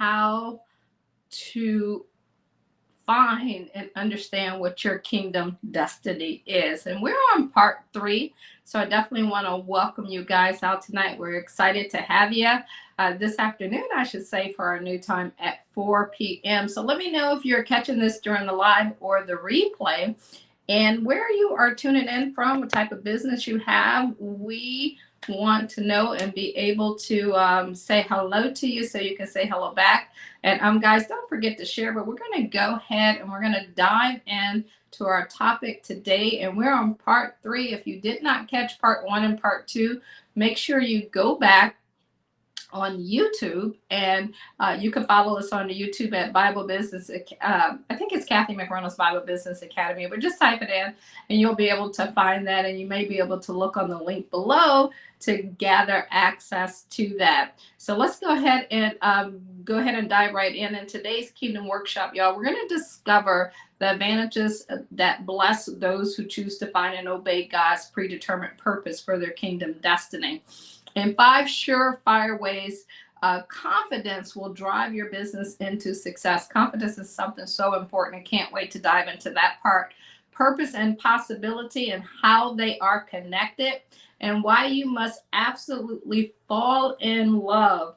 how to find and understand what your kingdom destiny is. And we're on part 3. So I definitely want to welcome you guys out tonight. We're excited to have you this afternoon, I should say, for our new time at 4 p.m. So let me know if you're catching this during the live or the replay, and where you are tuning in from, what type of business you have. We want to know and be able to say hello to you so you can say hello back. And guys, don't forget to share, but we're going to go ahead and we're going to dive in to our topic today. And we're on part 3. If you did not catch part 1 and part 2, make sure you go back on YouTube, and you can follow us on the YouTube at Bible Business. I think it's Kathy McReynolds Bible Business Academy, but just type it in and you'll be able to find that, and you may be able to look on the link below to gather access to that. So let's go ahead and dive right in. In today's Kingdom Workshop, y'all, we're going to discover the advantages that bless those who choose to find and obey God's predetermined purpose for their kingdom destiny. In 5 surefire ways, confidence will drive your business into success. Confidence is something so important. I can't wait to dive into that part. Purpose and possibility and how they are connected, and why you must absolutely fall in love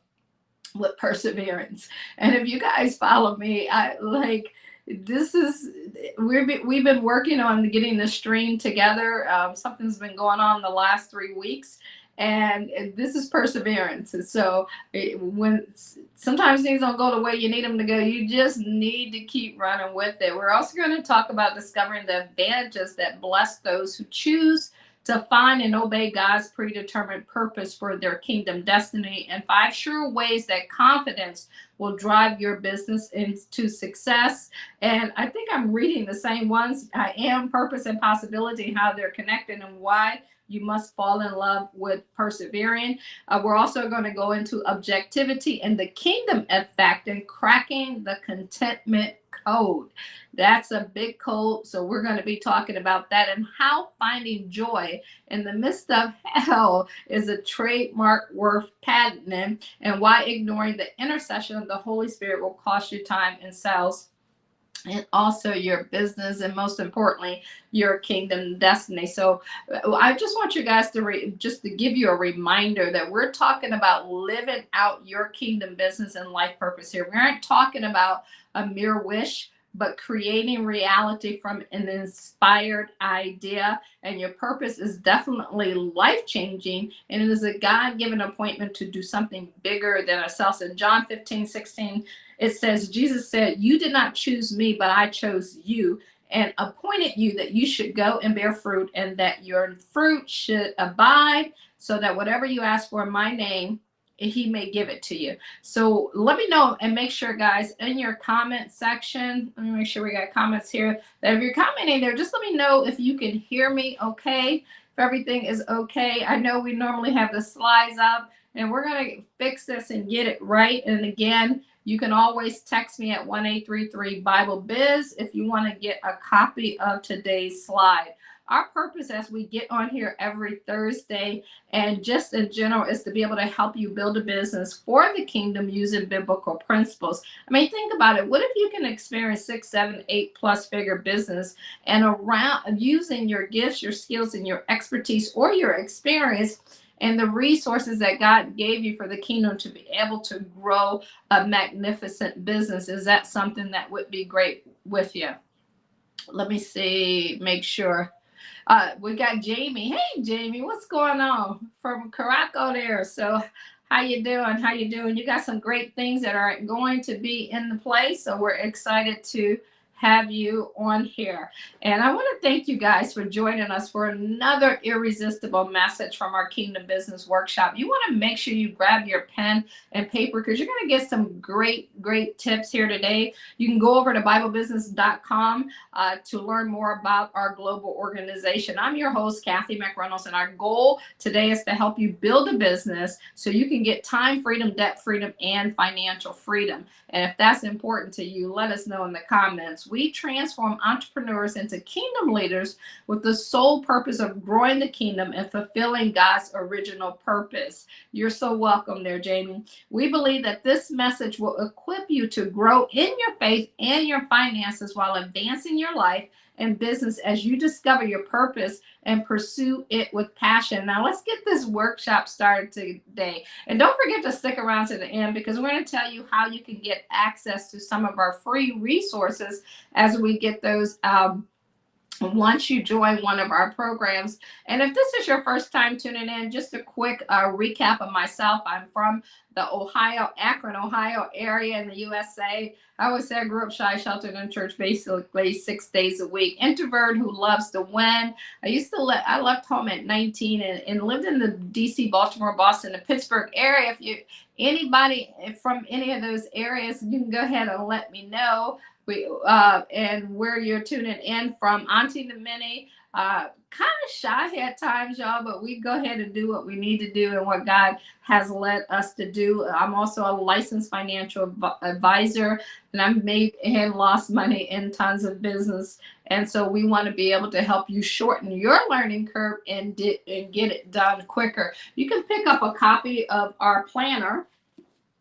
with perseverance. And if you guys follow me, we've been working on getting the stream together. Something's been going on the last 3 weeks. And this is perseverance. And so when sometimes things don't go the way you need them to go, you just need to keep running with it. We're also going to talk about discovering the advantages that bless those who choose to find and obey God's predetermined purpose for their kingdom destiny, and 5 sure ways that confidence will drive your business into success. And I think I'm reading the same ones. I am purpose and possibility, how they're connected, and why you must fall in love with persevering. We're also going to go into objectivity and the kingdom effect and cracking the contentment code. That's a big code. So we're going to be talking about that, and how finding joy in the midst of hell is a trademark worth patenting, and why ignoring the intercession of the Holy Spirit will cost you time and sales, and also your business, and most importantly, your kingdom destiny. So I just want you guys to just to give you a reminder that we're talking about living out your kingdom business and life purpose here. We aren't talking about a mere wish, but creating reality from an inspired idea. And your purpose is definitely life-changing, and it is a God-given appointment to do something bigger than ourselves. In John 15:16, it says, Jesus said, "You did not choose me, but I chose you and appointed you that you should go and bear fruit, and that your fruit should abide, so that whatever you ask for in my name, he may give it to you." So let me know, and make sure, guys, in your comment section, let me make sure we got comments here, that if you're commenting there, just let me know if you can hear me okay, if everything is okay. I know we normally have the slides up, and we're going to fix this and get it right. And again, you can always text me at 1-833-BIBLE-BIZ if you want to get a copy of today's slide. Our purpose as we get on here every Thursday, and just in general, is to be able to help you build a business for the kingdom using biblical principles. I mean, think about it. What if you can experience 6, 7, 8+ figure business, and around using your gifts, your skills, and your expertise, or your experience, and the resources that God gave you for the kingdom to be able to grow a magnificent business? Is that something that would be great with you? Let me see, make sure. We got Jamie. Hey, Jamie, what's going on from Caraco there? So how you doing? How you doing? You got some great things that are going to be in the place. So we're excited to have you on here. And I want to thank you guys for joining us for another irresistible message from our Kingdom Business Workshop. You want to make sure you grab your pen and paper, because you're going to get some great tips here today. You can go over to BibleBusiness.com to learn more about our global organization. I'm your host, Kathy McReynolds, and our goal today is to help you build a business so you can get time freedom, debt freedom, and financial freedom. And if that's important to you, let us know in the comments. we transform entrepreneurs into kingdom leaders with the sole purpose of growing the kingdom and fulfilling God's original purpose. You're so welcome there, Jamie. We believe that this message will equip you to grow in your faith and your finances while advancing your life and business as you discover your purpose and pursue it with passion. Now, let's get this workshop started today. And don't forget to stick around to the end, because we're going to tell you how you can get access to some of our free resources as we get those once you join one of our programs. And if this is your first time tuning in, just a quick recap of myself. I'm from the Akron, Ohio area in the USA. I always say I grew up shy, sheltered in church, basically 6 days a week. Introvert who loves to win. I left home at 19 and lived in the DC, Baltimore, Boston, the Pittsburgh area. If you anybody from any of those areas, you can go ahead and let me know. And where you're tuning in from. Auntie to Minnie, kind of shy at times, y'all, but we go ahead and do what we need to do and what God has led us to do. I'm also a licensed financial advisor, and I've made and lost money in tons of business. And so we want to be able to help you shorten your learning curve and get it done quicker. You can pick up a copy of our planner,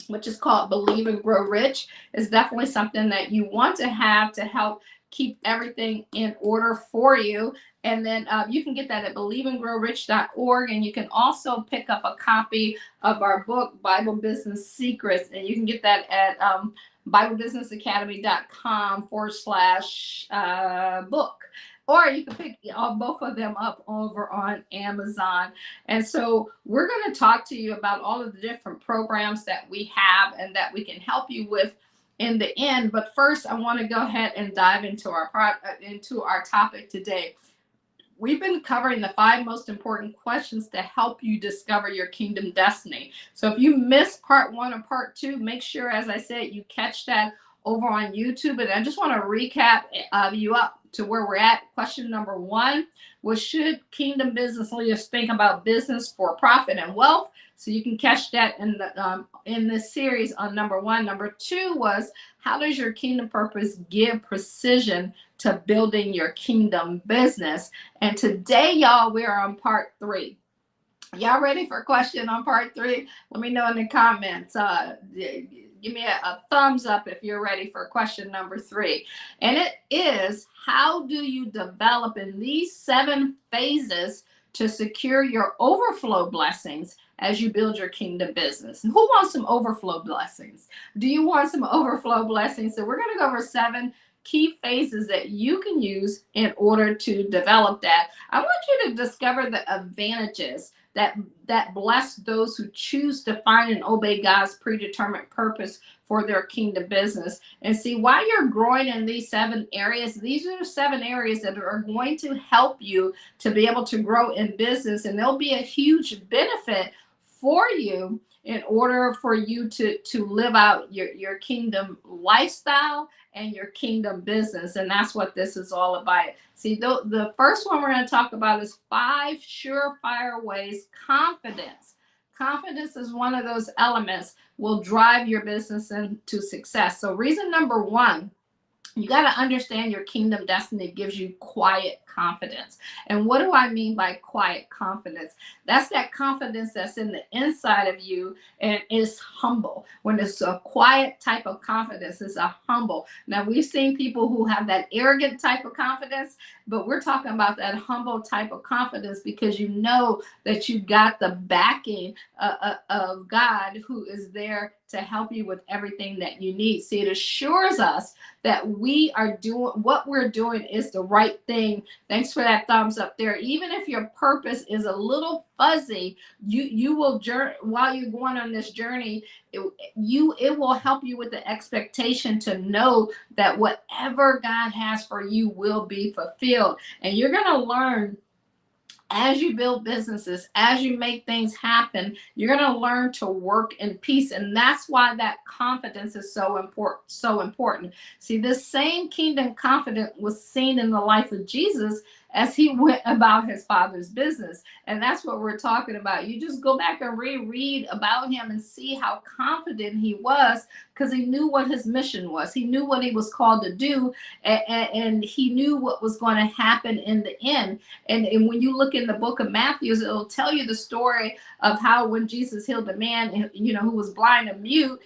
which is called Believe and Grow Rich. Is definitely something that you want to have to help keep everything in order for you. And then you can get that at believeandgrowrich.org. And you can also pick up a copy of our book, Bible Business Secrets. And you can get that at BibleBusinessAcademy.com/book. Or you can pick both of them up over on Amazon. And so we're going to talk to you about all of the different programs that we have and that we can help you with in the end. But first, I want to go ahead and dive into our topic today. We've been covering the 5 most important questions to help you discover your kingdom destiny. So if you missed part 1 or part 2, make sure, as I said, you catch that over on YouTube. And I just want to recap you up to where we're at. Question number 1 was, should kingdom business leaders think about business for profit and wealth? So you can catch that in this series on number 1. Number 2 was, how does your kingdom purpose give precision to building your kingdom business? And today, y'all, we are on part 3. Y'all ready for a question on part 3? Let me know in the comments. Give me a thumbs up if you're ready for question number 3. And it is, how do you develop in these 7 phases to secure your overflow blessings as you build your kingdom business? Who wants some overflow blessings? Do you want some overflow blessings? So we're going to go over 7 key phases that you can use in order to develop that. I want you to discover the advantages that bless those who choose to find and obey God's predetermined purpose for their kingdom business. And see, while you're growing in these 7 areas, these are 7 areas that are going to help you to be able to grow in business, and there'll be a huge benefit for you in order for you to live out your kingdom lifestyle and your kingdom business. And that's what this is all about. See, the first one we're going to talk about is 5 surefire ways confidence. Confidence is one of those elements will drive your business into success. So reason number 1, you got to understand your kingdom destiny gives you quiet confidence. And what do I mean by quiet confidence? That's that confidence that's in the inside of you and is humble. When it's a quiet type of confidence, it's a humble. Now, we've seen people who have that arrogant type of confidence, but we're talking about that humble type of confidence because you know that you got the backing of God, who is there to help you with everything that you need. See, it assures us that we are doing what we're doing is the right thing. Thanks for that thumbs up there. Even if your purpose is a little fuzzy, you will while you're going on this journey, it will help you with the expectation to know that whatever God has for you will be fulfilled. And you're going to learn as you build businesses, as you make things happen, you're going to learn to work in peace. And that's why that confidence is so important. See, this same kingdom confidence was seen in the life of Jesus as he went about his father's business. And that's what we're talking about. You just go back and reread about him and see how confident he was, because he knew what his mission was. He knew what he was called to do, and he knew what was going to happen in the end. And when you look in the book of Matthew, it'll tell you the story of how when Jesus healed the man, who was blind and mute,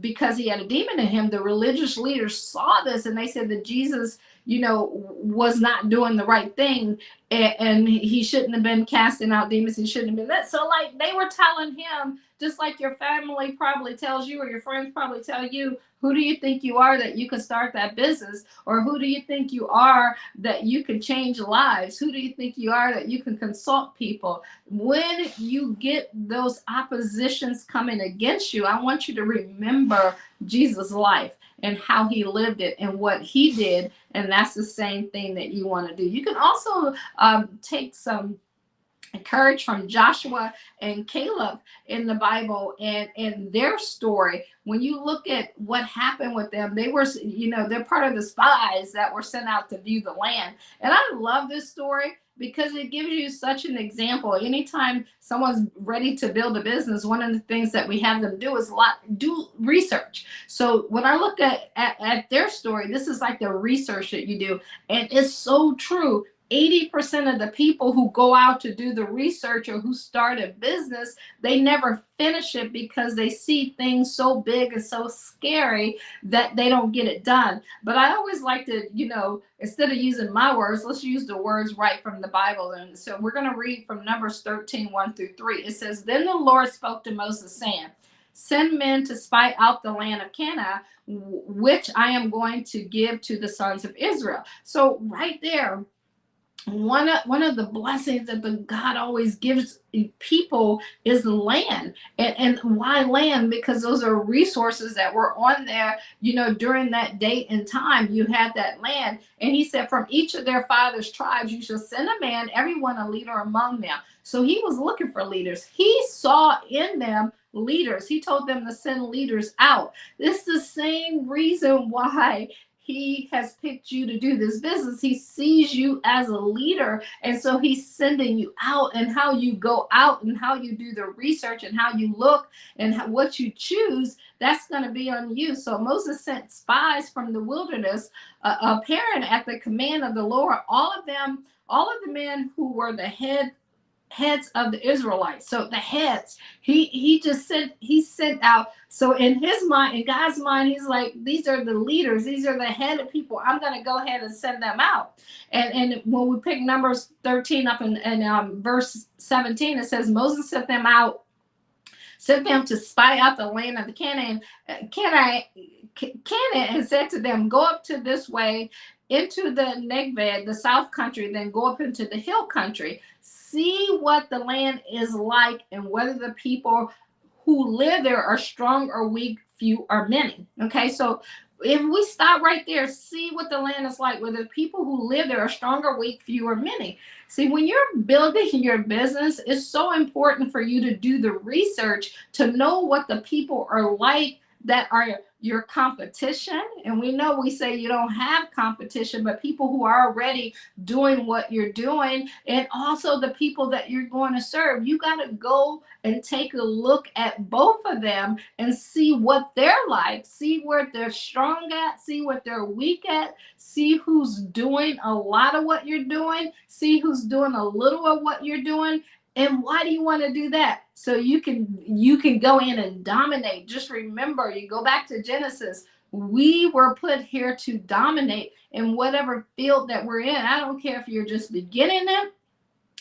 because he had a demon in him, the religious leaders saw this and they said that Jesus, was not doing the right thing, and he shouldn't have been casting out demons. He shouldn't have been that. So like they were telling him, just like your family probably tells you, or your friends probably tell you, who do you think you are that you can start that business? Or who do you think you are that you can change lives? Who do you think you are that you can consult people? When you get those oppositions coming against you, I want you to remember Jesus' life and how he lived it and what he did. And that's the same thing that you want to do. You can also take some courage from Joshua and Caleb in the Bible and their story. When you look at what happened with them, they were, they're part of the spies that were sent out to view the land. And I love this story because it gives you such an example. Anytime someone's ready to build a business, one of the things that we have them do is do research. So when I look at their story, this is like the research that you do. And it's so true. 80% of the people who go out to do the research or who start a business, they never finish it because they see things so big and so scary that they don't get it done. But I always like to, instead of using my words, let's use the words right from the Bible. And so we're going to read from Numbers 13, 1-3. It says, "Then the Lord spoke to Moses, saying, send men to spy out the land of Canaan, which I am going to give to the sons of Israel." So right there, one of the blessings that the God always gives people is land. And why land? Because those are resources that were on there, during that date and time. You had that land. And he said, from each of their fathers' tribes, you shall send a man, everyone a leader among them. So he was looking for leaders. He saw in them leaders. He told them to send leaders out. This is the same reason why he has picked you to do this business. He sees you as a leader. And so he's sending you out, and how you go out and how you do the research and how you look and what you choose, that's going to be on you. So Moses sent spies from the wilderness, appearing at the command of the Lord, all of the men who were the heads of the Israelites. So the heads, he sent out. So in his mind, in God's mind, he's like, these are the leaders, these are the head of people. I'm going to go ahead and send them out. And when we pick Numbers 13 up in verse 17, it says Moses sent them to spy out the land of the Canaan, and said to them, go up to this way into the Negev, the south country, then go up into the hill country. See what the land is like, and whether the people who live there are strong or weak, few or many. Okay, so if we stop right there, see what the land is like, whether the people who live there are strong or weak, few or many. See, when you're building your business, it's so important for you to do the research to know what the people are like that are your competition. And we say you don't have competition, but people who are already doing what you're doing, and also the people that you're going to serve. You got to go and take a look at both of them and see what they're like, see where they're strong at, see what they're weak at, see who's doing a lot of what you're doing, see who's doing a little of what you're doing. And why do you want to do that? So you can go in and dominate. Just remember, you go back to Genesis. We were put here to dominate in whatever field that we're in. I don't care if you're just beginning it,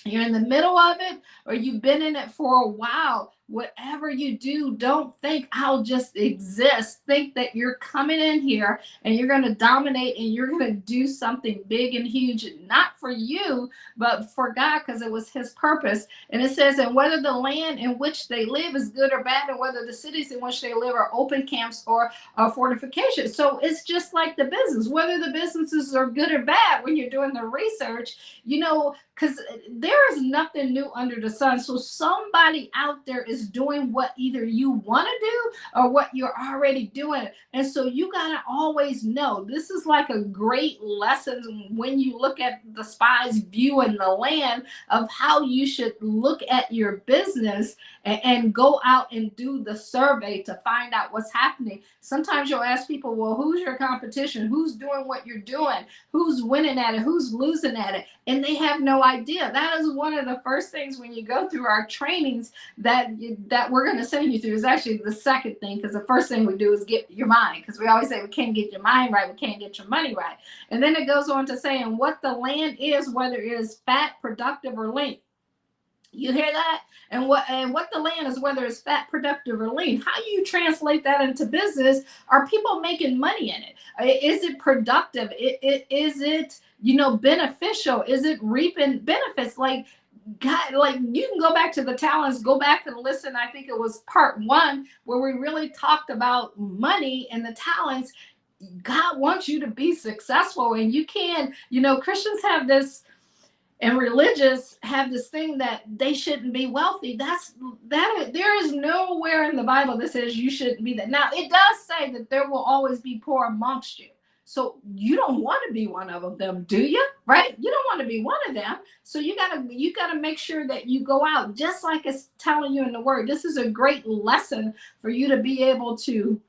you're in the middle of it, or you've been in it for a while. Whatever you do, don't think I'll just exist. Think that you're coming in here and you're going to dominate and you're going to do something big and huge, not for you, but for God, because it was his purpose. And it says, and whether the land in which they live is good or bad, and whether the cities in which they live are open camps or fortifications. So it's just like the business, whether the businesses are good or bad when you're doing the research, because there is nothing new under the sun. So somebody out there is is doing what either you want to do or what you're already doing. And so you got to always know, this is like a great lesson when you look at the spy's view in the land of how you should look at your business and go out and do the survey to find out what's happening. Sometimes you'll ask people, well, who's your competition? Who's doing what you're doing? Who's winning at it? Who's losing at it? And they have no idea. That is one of the first things when you go through our trainings that we're going to send you through. Is actually the second thing, because the first thing we do is get your mind, because we always say we can't get your mind right, we can't get your money right. And then it goes on to saying what the land is, whether it is fat, productive, or lean. You hear that? And what the land is, whether it's fat, productive, or lean. How you translate that into business? Are people making money in it? Is it productive? Is it, you know, beneficial? Is it reaping benefits? Like, God, like you can go back to the talents, go back and listen. I think it was part 1 where we really talked about money and the talents. God wants you to be successful, and you can, you know, Christians have this, and religious have this thing that they shouldn't be wealthy. There is nowhere in the Bible that says you shouldn't be that. Now, it does say that there will always be poor amongst you. So you don't want to be one of them, do you? Right? You don't want to be one of them. So you gotta make sure that you go out, just like it's telling you in the word. This is a great lesson for you to be able to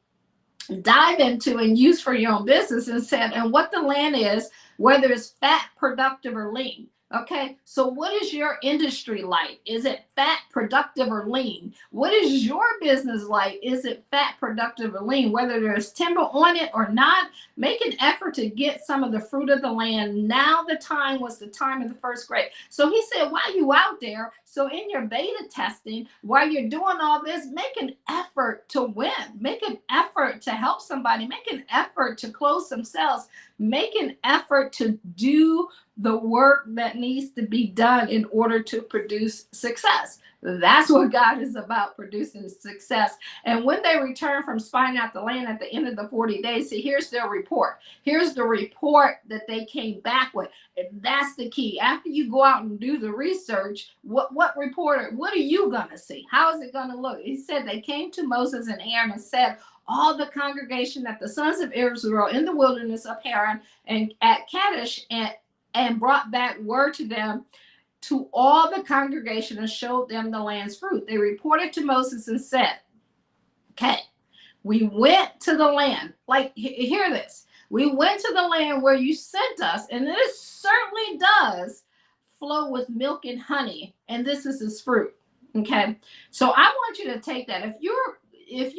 dive into and use for your own business, and said, and what the land is, whether it's fat, productive, or lean. Okay, so what is your industry like? Is it fat, productive, or lean? What is your business like? Is it fat, productive, or lean? Whether there's timber on it or not, make an effort to get some of the fruit of the land. Now the time was the time of the first grade. So he said, while you out there, so in your beta testing, while you're doing all this, make an effort to win. Make an effort to help somebody. Make an effort to close some sales. Make an effort to do the work that needs to be done in order to produce success. That's what God is about, producing success. And when they return from spying out the land at the end of the 40 days, see, here's their report. Here's the report that they came back with. And that's the key. After you go out and do the research, what report, what are you going to see? How is it going to look? He said they came to Moses and Aaron and said, all the congregation that the sons of Israel in the wilderness of Haran and at Kadesh, and brought back word to them, to all the congregation, and showed them the land's fruit. They reported to Moses and said, okay, we went to the land. Like, hear this. We went to the land where you sent us, and it certainly does flow with milk and honey, and this is its fruit. Okay, so I want you to take that. If you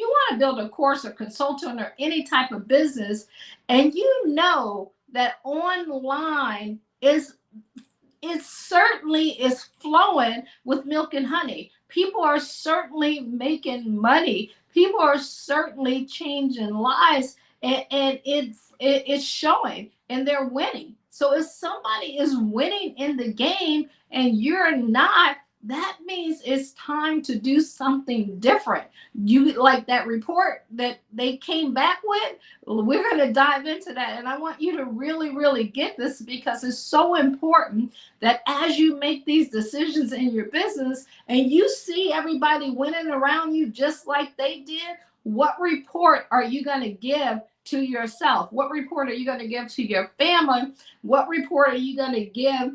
want to build a course or consultant or any type of business, and you know that online it certainly is flowing with milk and honey. People are certainly making money. People are certainly changing lives, and it's showing, and they're winning. So if somebody is winning in the game and you're not, that means it's time to do something different. You like that report that they came back with? We're going to dive into that. And I want you to really, really get this, because it's so important that as you make these decisions in your business and you see everybody winning around you just like they did, what report are you going to give to yourself? What report are you going to give to your family? What report are you going to give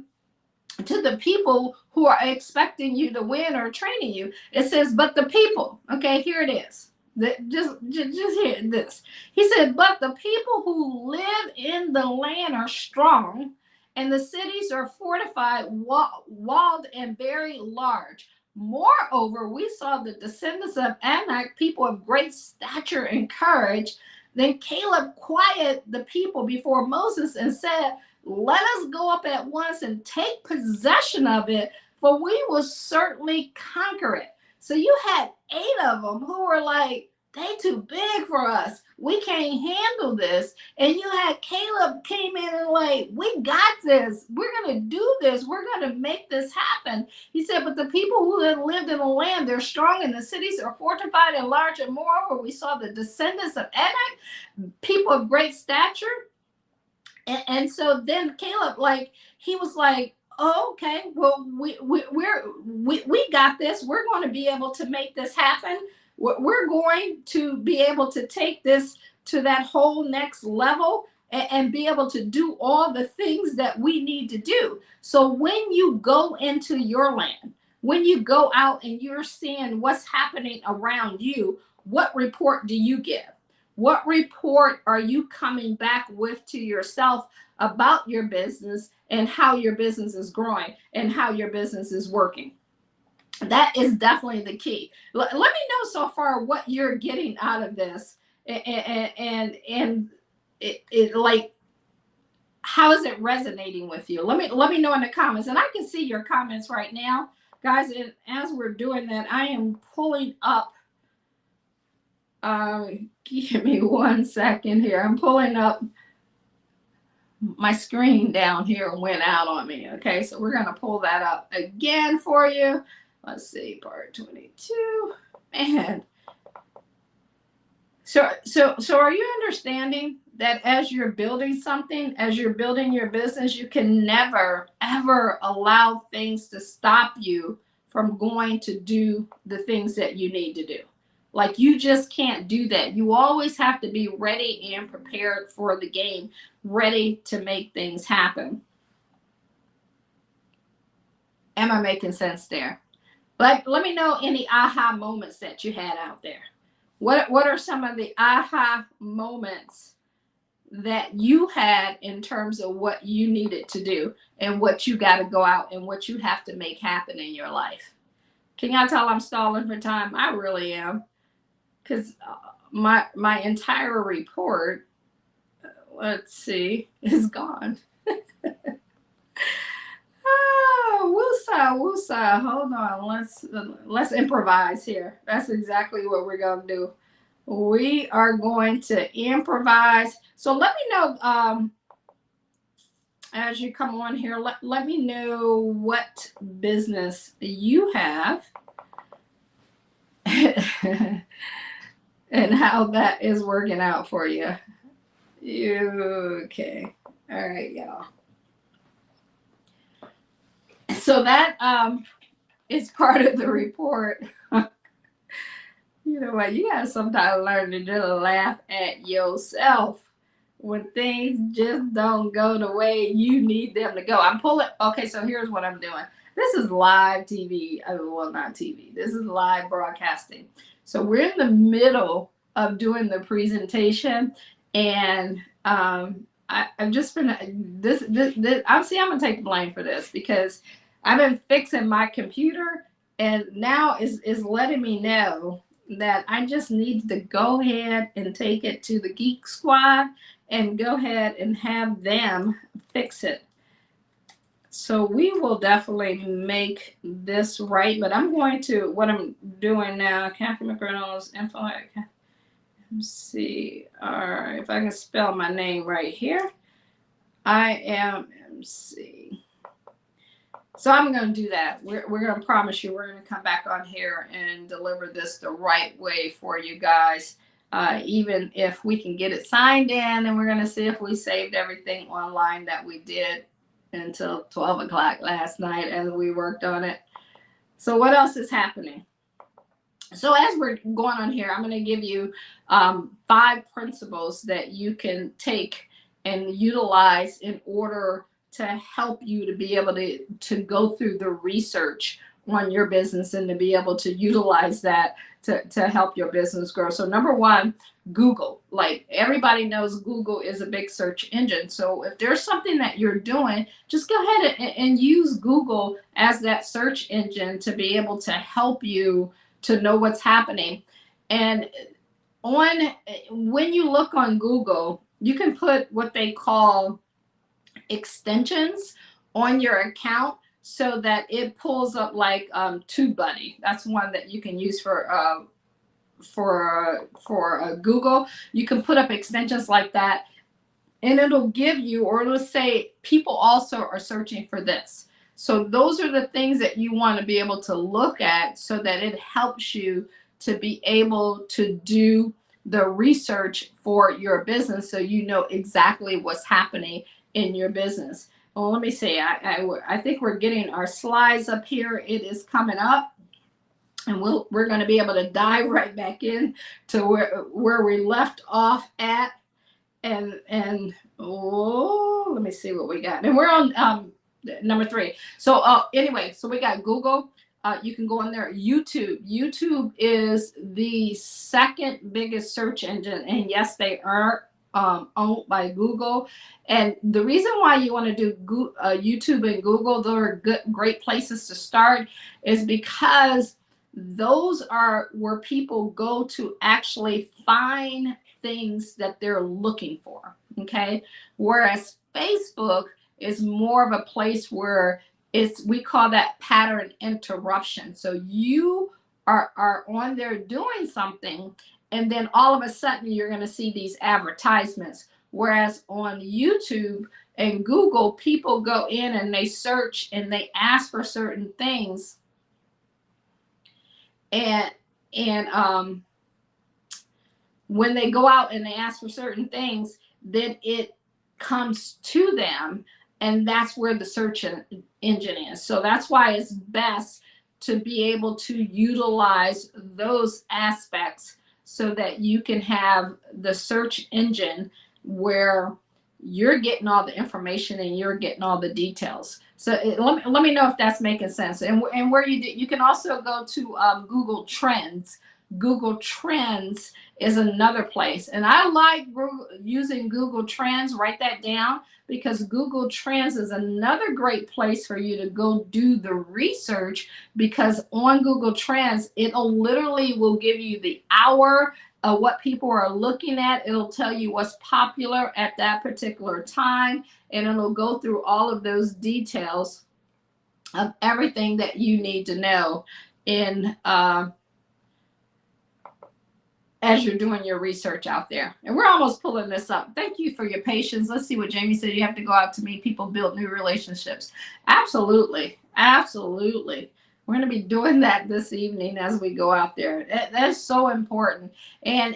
to the people who are expecting you to win or training you? It says, but the people, okay, here it is. Just hear this. He said, but the people who live in the land are strong, and the cities are fortified, walled, and very large. Moreover, we saw the descendants of Anak, people of great stature and courage. Then Caleb quieted the people before Moses and said, let us go up at once and take possession of it, for we will certainly conquer it. So you had 8 of them who were like, they too big for us. We can't handle this. And you had Caleb came in and like, we got this. We're going to do this. We're going to make this happen. He said, but the people who had lived in the land, they're strong, and the cities are fortified and large. And moreover, we saw the descendants of Anak, people of great stature. And so then Caleb, like, he was like, oh, okay, well, we got this. We're going to be able to make this happen. We're going to be able to take this to that whole next level, and be able to do all the things that we need to do. So when you go into your land, when you go out and you're seeing what's happening around you, what report do you give? What report are you coming back with to yourself about your business and how your business is growing and how your business is working? That is definitely the key. Let me know so far what you're getting out of this, and like, how is it resonating with you? Let me know in the comments, and I can see your comments right now, guys. And as we're doing that, I am pulling up. Give me 1 second here. I'm pulling up. My screen down here went out on me. Okay, so we're gonna pull that up again for you. Let's see, part 22. Man. So are you understanding that as you're building something, as you're building your business, you can never, ever allow things to stop you from going to do the things that you need to do? Like, you just can't do that. You always have to be ready and prepared for the game, ready to make things happen. Am I making sense there? Let me know any aha moments that you had out there. What are some of the aha moments that you had in terms of what you needed to do and what you got to go out and what you have to make happen in your life? Can y'all tell I'm stalling for time? I really am, because my entire report, let's see, is gone. Woosah. Hold on. Let's improvise here. That's exactly what we're gonna do. We are going to improvise. So let me know, as you come on here, let me know what business you have and how that is working out for you. Okay. All right, y'all. So that is part of the report. You know what? You gotta sometimes learn to just laugh at yourself when things just don't go the way you need them to go. I'm pulling. Okay, so here's what I'm doing. This is live TV. Well, not TV. This is live broadcasting. So we're in the middle of doing the presentation, and I've just been this. Obviously, I'm gonna take the blame for this because I've been fixing my computer, and now is letting me know that I just need to go ahead and take it to the Geek Squad and go ahead and have them fix it. So we will definitely make this right. But I'm going to, what I'm doing now, Kathy McReynolds, info. Let's see. All right, if I can spell my name right here. IMMC. So I'm going to do that. We're going to promise you we're going to come back on here and deliver this the right way for you guys. Even if we can get it signed in, and we're going to see if we saved everything online that we did until 12 o'clock last night as we worked on it. So what else is happening? So as we're going on here, I'm going to give you 5 principles that you can take and utilize in order to help you to be able to go through the research on your business and to be able to utilize that to help your business grow. So number 1, Google. Like, everybody knows Google is a big search engine. So if there's something that you're doing, just go ahead and use Google as that search engine to be able to help you to know what's happening. And when you look on Google, you can put what they call extensions on your account so that it pulls up, like TubeBuddy. That's one that you can use for Google. You can put up extensions like that, and it'll give you, or it'll say people also are searching for this. So those are the things that you want to be able to look at so that it helps you to be able to do the research for your business, so you know exactly what's happening in your business. Well, let me see. I think we're getting our slides up here. It is coming up. And we're going to be able to dive right back in to where we left off at. And oh, let me see what we got. And we're on number 3. So anyway, so we got Google. You can go on there. YouTube is the second biggest search engine, and yes, they are owned by Google. And the reason why you want to do YouTube and Google, they're great places to start, is because those are where people go to actually find things that they're looking for. Okay, whereas Facebook is more of a place where we call that pattern interruption. So you are on there doing something, and then all of a sudden you're going to see these advertisements. Whereas on YouTube and Google, people go in and they search and they ask for certain things, and when they go out and they ask for certain things, then it comes to them, and that's where the search engine is. So that's why it's best to be able to utilize those aspects so that you can have the search engine where you're getting all the information and you're getting all the details. So let me know if that's making sense. And where you can also go to Google Trends. Google Trends is another place, and I like using Google Trends. Write that down, because Google Trends is another great place for you to go do the research, because on Google Trends it'll literally will give you the hour of what people are looking at. It'll tell you what's popular at that particular time, and it'll go through all of those details of everything that you need to know in as you're doing your research out there. And we're almost pulling this up. Thank you for your patience. Let's see what Jamie said. You have to go out to meet people, build new relationships. Absolutely. Absolutely. We're going to be doing that this evening as we go out there. That's so important. And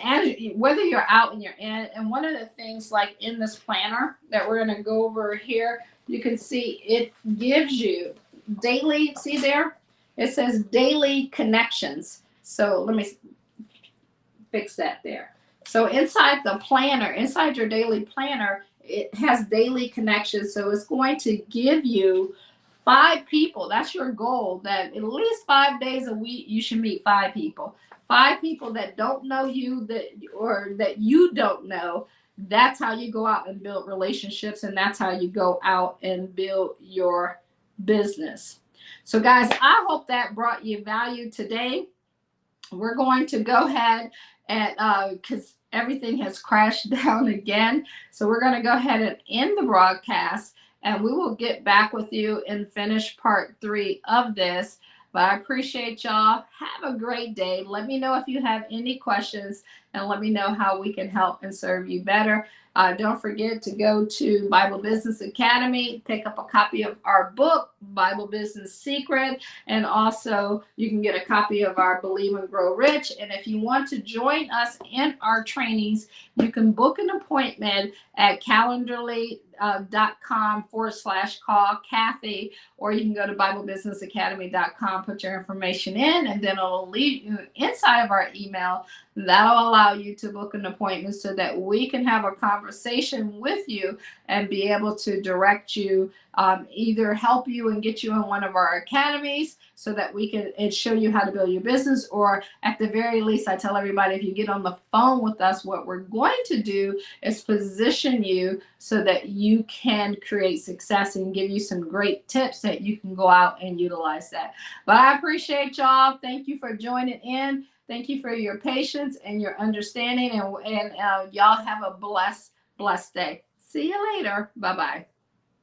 whether you're out and you're in, and one of the things like in this planner that we're going to go over here, you can see it gives you daily, see there? It says daily connections. So let me fix that there. So inside the planner, inside your daily planner, it has daily connections. So it's going to give you 5 people. That's your goal, that at least 5 days a week you should meet 5 people. 5 people that don't know you, or that you don't know. That's how you go out and build relationships, and that's how you go out and build your business. So guys, I hope that brought you value today. We're going to go ahead and because everything has crashed down again, so we're going to go ahead and end the broadcast, and we will get back with you and finish part 3 of this. But I appreciate y'all. Have a great day. Let me know if you have any questions, and let me know how we can help and serve you better. Don't forget to go to Bible Business Academy, pick up a copy of our book, Bible Business Secret, and also you can get a copy of our Believe and Grow Rich. And if you want to join us in our trainings, you can book an appointment at calendly.com/call Kathy, or you can go to BibleBusinessAcademy.com, put your information in, and then it'll lead you inside of our email. That'll allow you to book an appointment so that we can have a conversation with you and be able to direct you, either help you and get you in one of our academies so that we can show you how to build your business, or at the very least, I tell everybody, if you get on the phone with us, what we're going to do is position you so that you can create success and give you some great tips that you can go out and utilize that. But I appreciate y'all. Thank you for joining in. Thank you for your patience and your understanding, and y'all have a blessed day. See you later. Bye-bye.